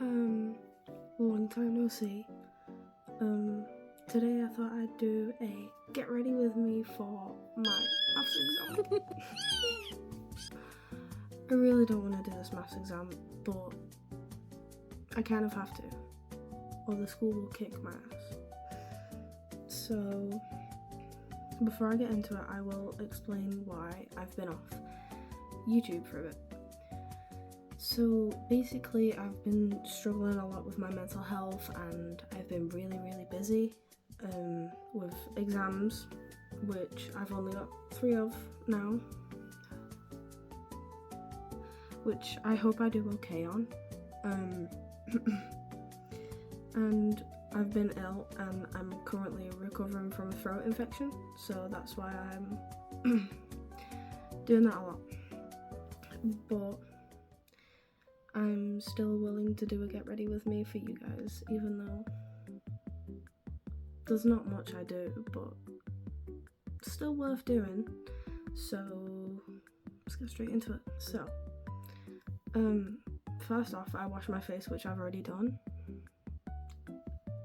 Long time no see. Today I thought I'd do a get ready with me for my maths exam. I really don't want to do this maths exam, but I kind of have to, or the school will kick my ass. So, before I get into it, I will explain why I've been off YouTube for a bit. So basically I've been struggling a lot with my mental health, and I've been really busy with exams, which I've only got 3 of now, which I hope I do okay on. And I've been ill and I'm currently recovering from a throat infection, so that's why I'm doing that a lot. But I'm still willing to do a get ready with me for you guys, even though there's not much I do, but still worth doing. So let's get straight into it. So first off, I wash my face, which I've already done.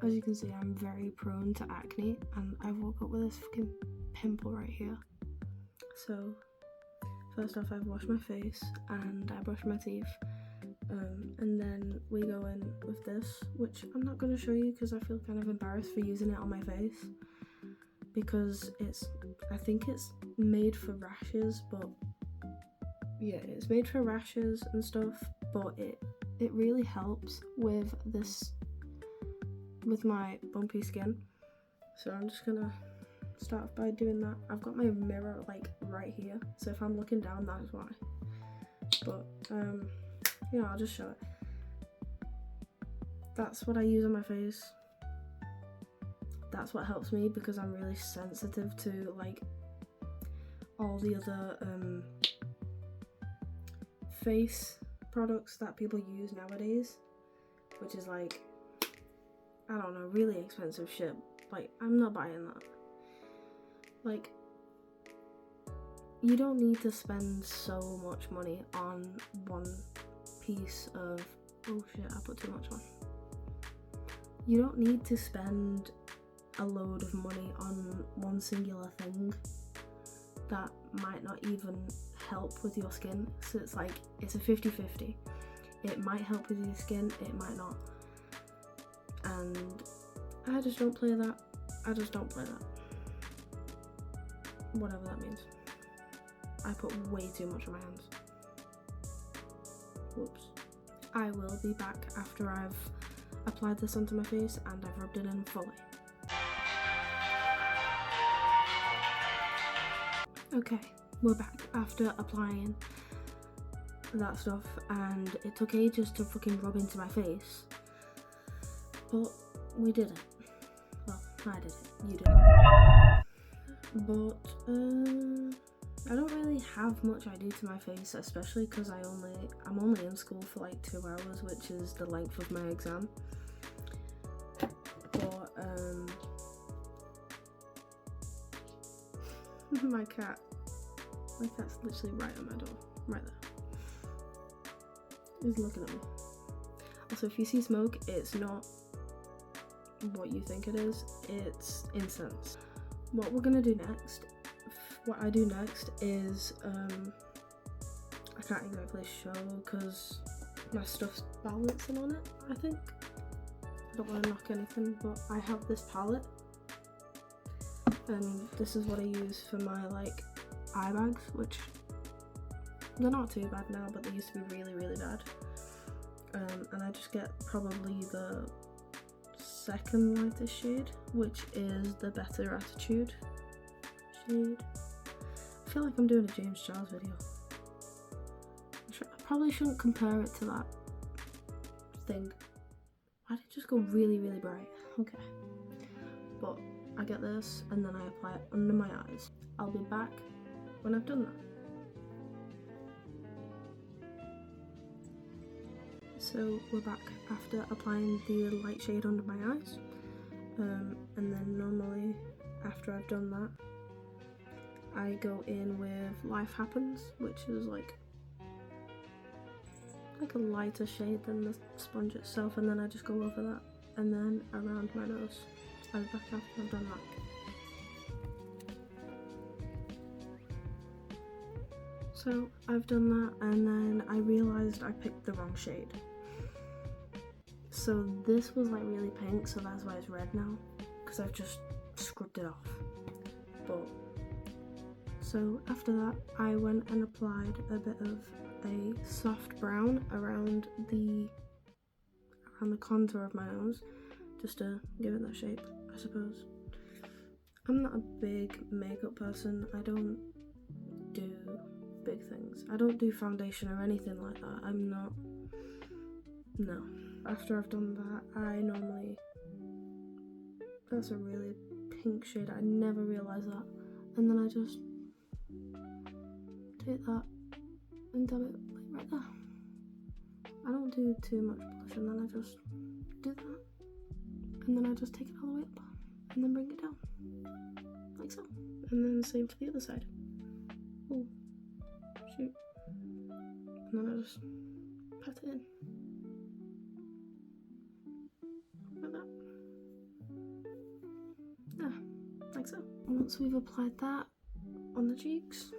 As you can see, I'm very prone to acne, and I woke up with this fucking pimple right here. So first off, I've washed my face and I brushed my teeth. And then we go in with this, which I'm not going to show you because I feel kind of embarrassed for using it on my face, because I think it's made for rashes, but yeah, it's made for rashes and stuff, but it really helps with my bumpy skin. So I'm just gonna start by doing that. I've got my mirror like right here, so if I'm looking down, that's why. But yeah, I'll just show it. That's what I use on my face. That's what helps me, because I'm really sensitive to like all the other face products that people use nowadays, which is like, I don't know, really expensive shit. Like, I'm not buying that. Like, you don't need to spend so much money on one piece of, oh shit, I put too much on. You don't need to spend a load of money on one singular thing that might not even help with your skin. So it's like, it's a 50-50. It might help with your skin, it might not. And I just don't play that. Whatever that means. I put way too much on my hands. Whoops. I will be back after I've applied this onto my face and I've rubbed it in fully. Okay, we're back after applying that stuff, and it took ages to fucking rub into my face, but we did it. Well, I did it, you did it. But I don't really have much I do to my face, especially because I'm only in school for like 2 hours, which is the length of my exam. But my cat's literally right at my door, right there. He's looking at me. Also, if you see smoke, it's not what you think it is, it's incense. What we're gonna do next, what I do next is, I can't exactly show because my stuff's balancing on it, I think. I don't want to knock anything, but I have this palette, and this is what I use for my like eye bags, which they're not too bad now, but they used to be really bad. And I just get probably the second lightest shade, which is the Better Attitude shade. I feel like I'm doing a James Charles video. I probably shouldn't compare it to that thing. Why did it just go really bright? Okay. But I get this and then I apply it under my eyes. I'll be back when I've done that. So we're back after applying the light shade under my eyes, and then normally after I've done that I go in with Life Happens, which is like like a lighter shade than the sponge itself, and then I just go over that, and then around my nose. I'll be back after I've done that. So I've done that, and then I realised I picked the wrong shade. So this was like really pink, so that's why it's red now, because I've just scrubbed it off. But so after that, I went and applied a bit of a soft brown around the contour of my nose, just to give it that shape, I suppose. I'm not a big makeup person. I don't do big things. I don't do foundation or anything like that. I'm not. No. After I've done that, I normally. That's a really pink shade. I never realised that. And then I just take that and dab it like right there. I don't do too much blush, and then I just do that. And then I just take it all the way up and then bring it down. Like so. And then same for the other side. Oh, shoot. And then I just pat it in. Like that. Yeah, like so. Once we've applied that on the cheeks,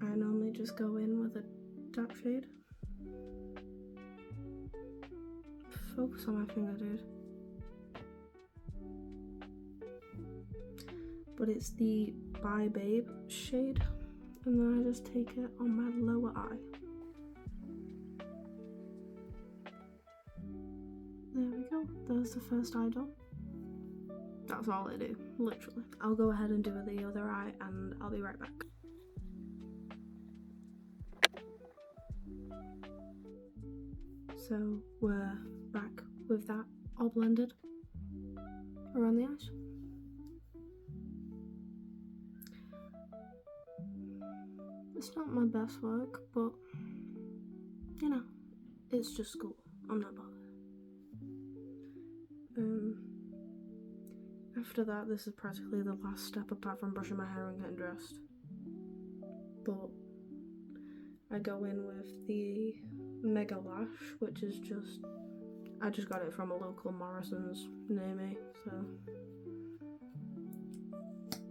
I normally just go in with a dark shade. Focus on my finger, dude. But it's the Bye Babe shade, and then I just take it on my lower eye. There we go, there's the first eye done. That's all I do, literally. I'll go ahead and do the other eye, and I'll be right back. So we're back with that all blended around the eyes. It's not my best work, but you know, it's just school. I'm not bothered. After that, this is practically the last step apart from brushing my hair and getting dressed. But I go in with the Mega Lash, which is just, I just got it from a local Morrison's near me, so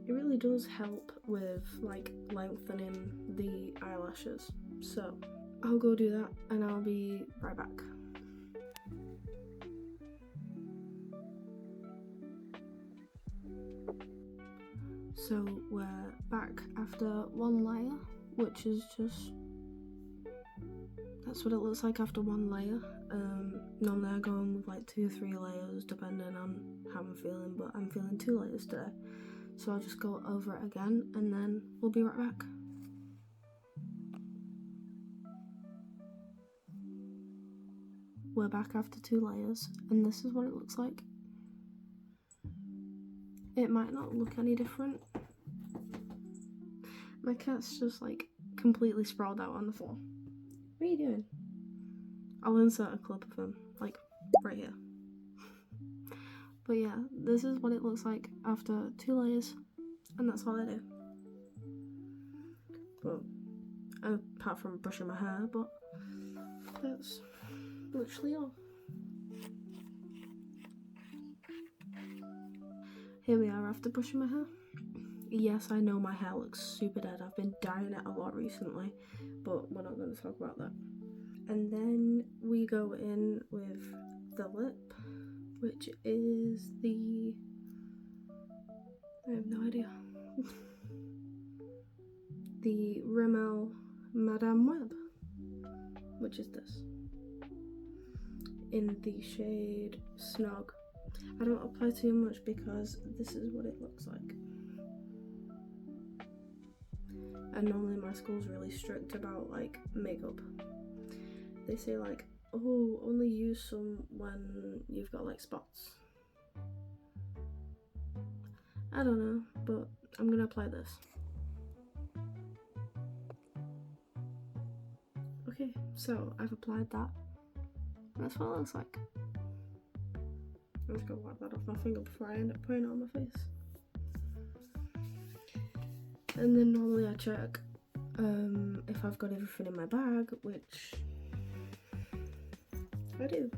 it really does help with like lengthening the eyelashes. So I'll go do that and I'll be right back. So we're back after one layer, which is just, that's what it looks like after one layer. Normally I go in with like 2 or 3 layers depending on how I'm feeling, but I'm feeling 2 layers today. So I'll just go over it again and then we'll be right back. We're back after 2 layers and this is what it looks like. It might not look any different. My cat's just like completely sprawled out on the floor. What are you doing? I'll insert a clip of him, like right here. But yeah, this is what it looks like after 2 layers, and that's all I do. But apart from brushing my hair, but that's literally all. Here we are after brushing my hair. Yes, I know my hair looks super dead. I've been dyeing it a lot recently, but we're not going to talk about that. And then we go in with the lip, which is the, I have no idea, the Rimmel Madame Web, which is this, in the shade Snog. I don't apply too much because this is what it looks like. And normally my school's really strict about like makeup. They say like, oh, only use some when you've got like spots. I don't know, but I'm gonna apply this. Okay, so I've applied that. That's what it looks like. I'm just gonna wipe that off my finger before I end up putting it on my face. And then normally I check if I've got everything in my bag, which I do.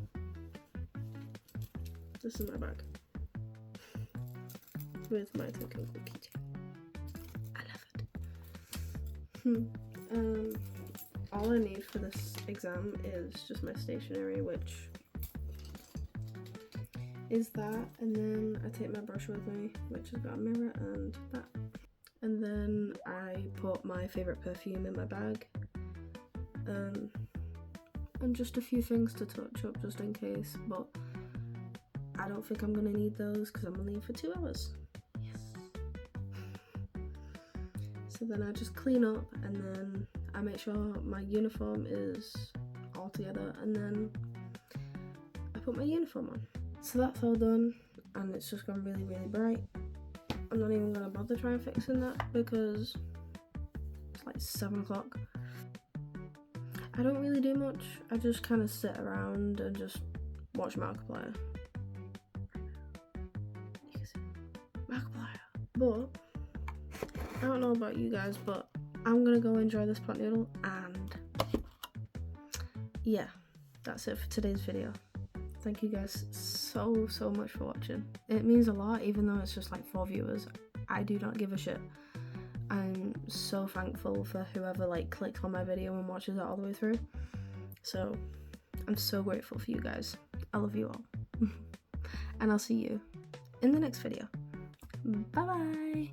This is my bag with my technical keychain. I love it. All I need for this exam is just my stationery, which is that, and then I take my brush with me, which has got a mirror and that, and then I put my favourite perfume in my bag, and just a few things to touch up just in case, but I don't think I'm gonna need those because I'm gonna leave for 2 hours. Yes. So then I just clean up, and then I make sure my uniform is all together, and then I put my uniform on. So that's all done, and it's just gone really, really bright. I'm not even gonna bother trying fixing that because it's like 7 o'clock. I don't really do much. I just kind of sit around and just watch Markiplier. Markiplier. But I don't know about you guys, but I'm gonna go enjoy this pot noodle, and yeah, that's it for today's video. Thank you guys so much for watching. It means a lot, even though it's just like 4 viewers. I do not give a shit. I'm so thankful for whoever like clicks on my video and watches it all the way through. So I'm so grateful for you guys. I love you all. And I'll see you in the next video. Bye bye.